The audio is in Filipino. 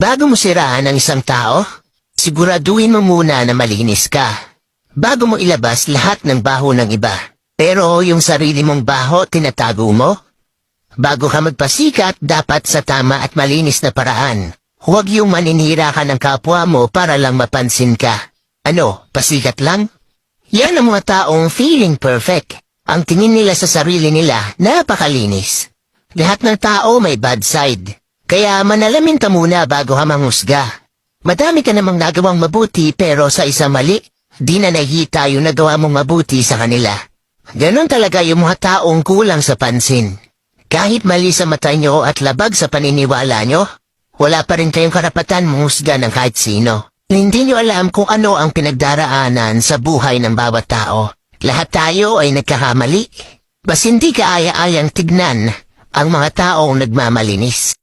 Bago mo siraan ang isang tao, siguraduhin mo muna na malinis ka. Bago mo ilabas lahat ng baho ng iba. Pero yung sarili mong baho, tinatago mo? Bago ka magpasikat, dapat sa tama at malinis na paraan. Huwag yung maninira ka ng kapwa mo para lang mapansin ka. Ano, pasikat lang? Yan ang mga taong feeling perfect. Ang tingin nila sa sarili nila, napakalinis. Lahat ng tao may bad side. Kaya manalamin ka muna bago ka manghusga. Madami ka namang nagawang mabuti pero sa isa mali, di na nakita yung nagawa mong mabuti sa kanila. Ganon talaga yung mga taong kulang sa pansin. Kahit mali sa mata nyo at labag sa paniniwala nyo, wala pa rin kayong karapatan manghusga ng kahit sino. Hindi nyo alam kung ano ang pinagdaraanan sa buhay ng bawat tao. Lahat tayo ay nagkakamali. Bas hindi kaaya-ayang tignan ang mga taong nagmamalinis.